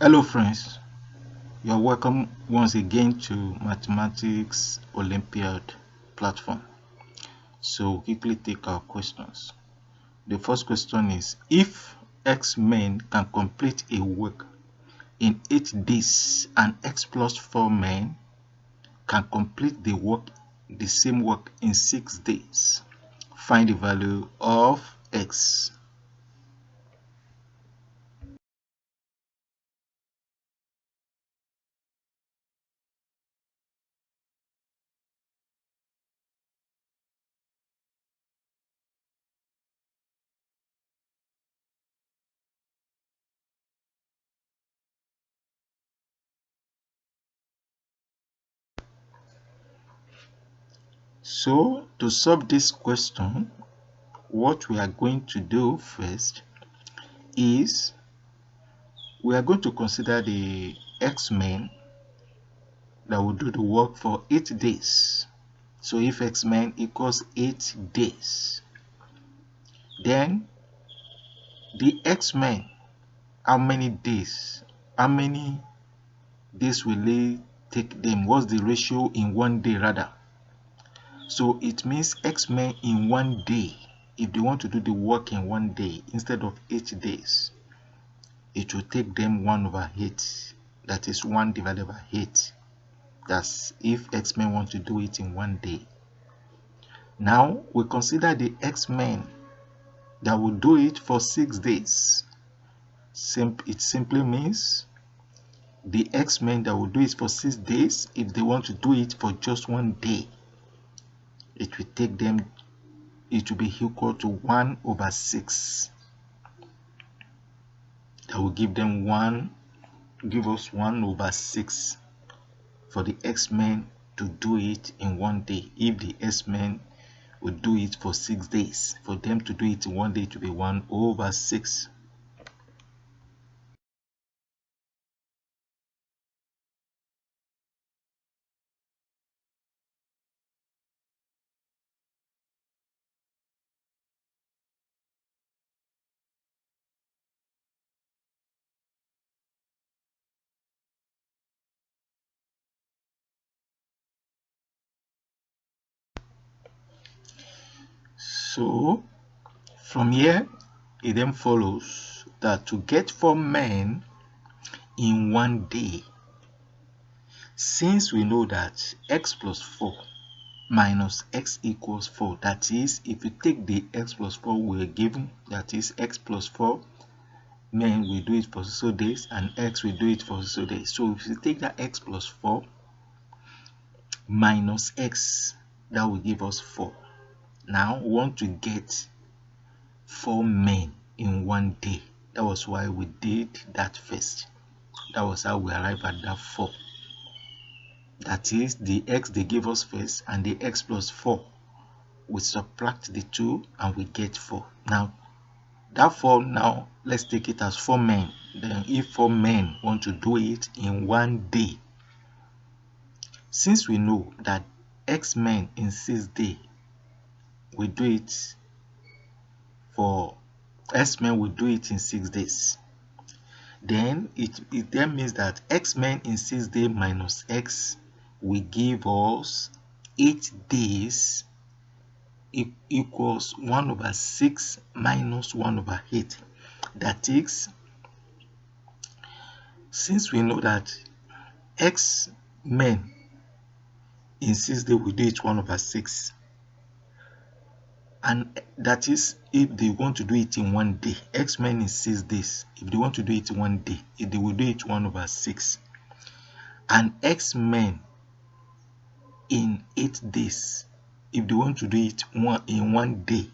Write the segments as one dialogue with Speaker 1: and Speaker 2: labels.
Speaker 1: Hello friends, you're welcome once again to Mathematics Olympiad platform. So quickly take our questions. The first question is, if X men can complete a work in 8 days and X plus 4 men can complete the same work in 6 days, find the value of X. So to solve this question, what we are going to do first is we are going to consider the X-men that will do the work for 8 days. So if X-men equals 8 days, then the X-men, how many days will it take them? What's the ratio in 1 day rather? So it means X-men in 1 day, if they want to do the work in 1 day instead of 8 days, it will take them 1/8. That is 1 divided by 8. That's if X-men want to do it in 1 day. Now we consider the X-men that will do it for 6 days. It simply means the X-men that will do it for 6 days, if they want to do it for just 1 day, it will be equal to 1/6. That will give us 1/6 for the X-men to do it in 1 day. If the X-men would do it for 6 days, for them to do it in 1 day to be 1/6. So from here, it then follows that to get 4 men in 1 day, since we know that x plus 4 minus x equals 4, that is, if you take the x plus 4 we are given, that is x plus 4 men will do it for so days and x will do it for so days. So if you take that x plus 4 minus x, that will give us 4. Now we want to get 4 men in 1 day. That was why we did that first. That was how we arrived at that 4. That is the x they gave us first and the x plus 4. We subtract the 2 and we get 4. Now that 4, now let's take it as 4 men. Then if 4 men want to do it in 1 day, since we know that X men in 6 days we do it for X men will do it in 6 days, then it then means that X men in 6 days minus X will give us 8 days equals 1/6 minus 1/8. That is, since we know that X men in 6 days we do it 1/6, and that is if they want to do it in 1 day. X men in 6 days, if they want to do it in 1 day, if they will do it 1/6, and X men in 8 days, if they want to do it in 1 day,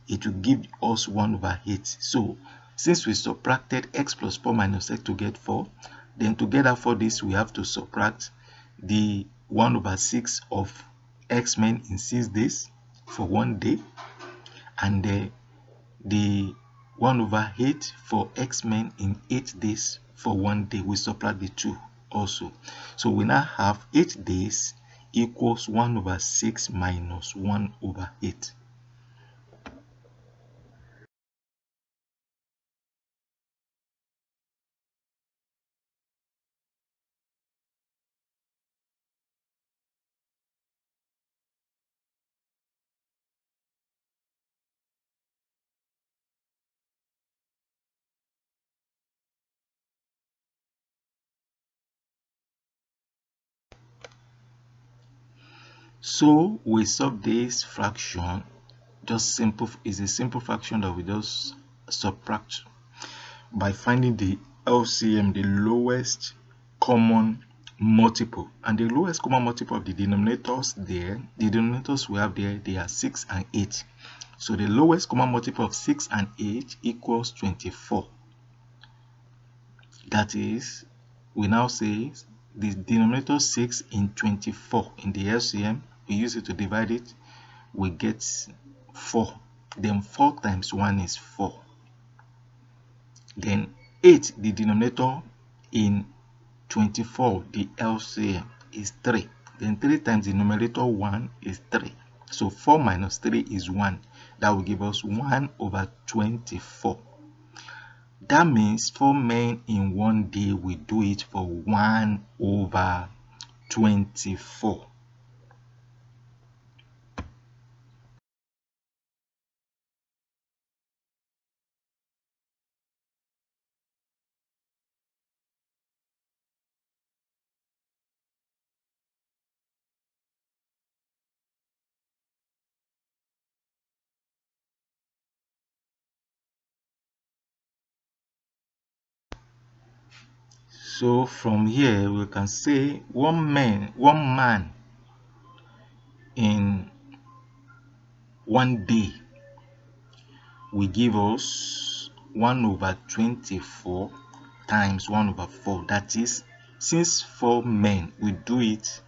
Speaker 1: it will give us 1/8. So since we subtracted x plus 4 minus x to get 4, then to get that for this we have to subtract the 1/6 of X men in 6 days for 1 day, and the 1/8 for X men in 8 days for 1 day. We subtract the 2 also. So we now have 8 days equals 1/6 minus 1/8. So we solve this fraction, just simple, is a simple fraction that we just subtract by finding the LCM, the lowest common multiple. And the lowest common multiple of the denominators there, the denominators we have there, they are 6 and 8. So the lowest common multiple of 6 and 8 equals 24. That is, we now say the denominator 6 in 24 in the LCM, we use it to divide it, we get 4. Then 4 times 1 is 4. Then 8, the denominator in 24, the LCM, is 3. Then 3 times the numerator 1 is 3. So 4 minus 3 is 1. That will give us 1 over 24. That means 4 men in one day will do it for 1 over 24. So from here we can say one man in one day will give us 1 over 24 times 1 over 4. That is, since 4 men will do it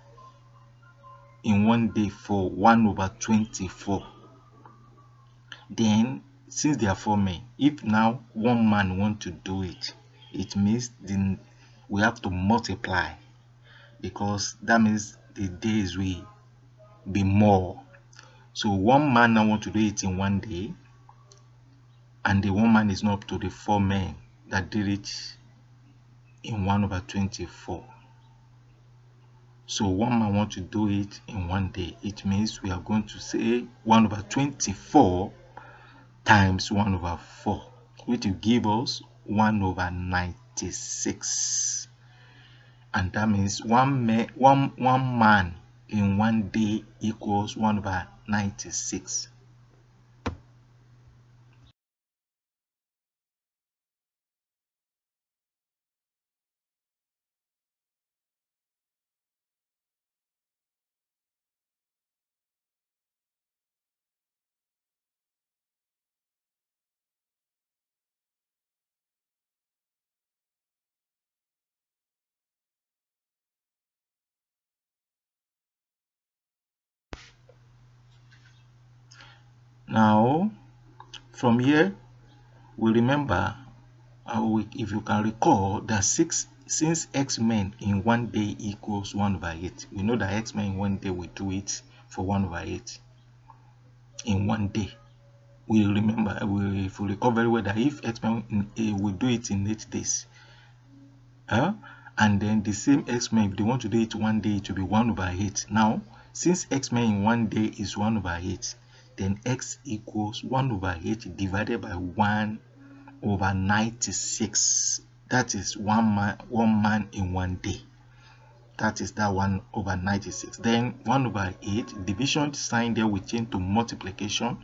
Speaker 1: in one day for 1 over 24, then since there are 4 men, if now one man want to do it, it means then we have to multiply, because that means the days will be more. So one man now want to do it in one day, and the one man is not up to the 4 men that did it in 1 over 24. So one man want to do it in one day. It means we are going to say 1 over 24 times 1 over 4, which will give us 1 over 96. And that means one man in one day equals 1 over 96. Now, from here, we remember, if you can recall, that since x men in one day equals 1 over 8, we know that x men in one day will do it for 1 over 8 in one day. We remember, if we recall very well, that if x men will do it in 8 days, and then the same x men, if they want to do it one day, it will be 1 over 8. Now, since x men in one day is 1 over 8, then x equals 1 over 8 divided by 1 over 96. That is one man in one day. That is that 1 over 96. Then 1 over 8, division sign there will change to multiplication,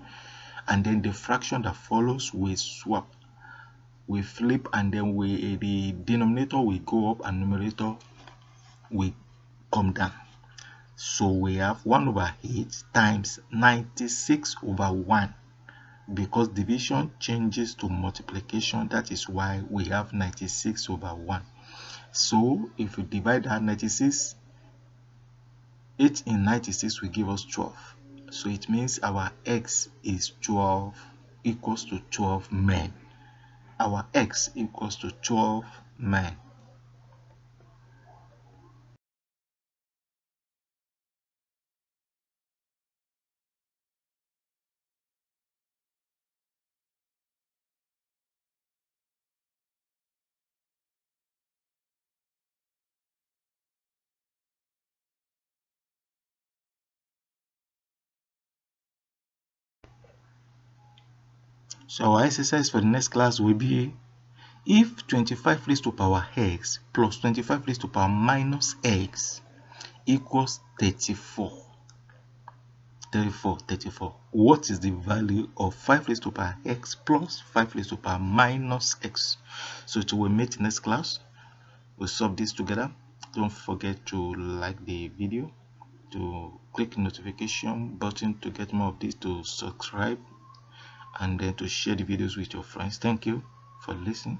Speaker 1: and then the fraction that follows will swap, we flip, and then the denominator will go up and numerator will come down. So we have 1 over 8 times 96 over 1. Because division changes to multiplication, that is why we have 96 over 1. So if we divide that 96, 8 in 96 will give us 12. So it means our x is 12, equals to 12 men. Our x equals to 12 men. So our exercise for the next class will be, if 25 raised to power x plus 25 raised to power minus x equals 34, 34. What is the value of 5 raised to power x plus 5 raised to power minus x? So till we meet next class, we'll solve this together. Don't forget to like the video, to click notification button to get more of this, to subscribe, and then to share the videos with your friends. Thank you for listening.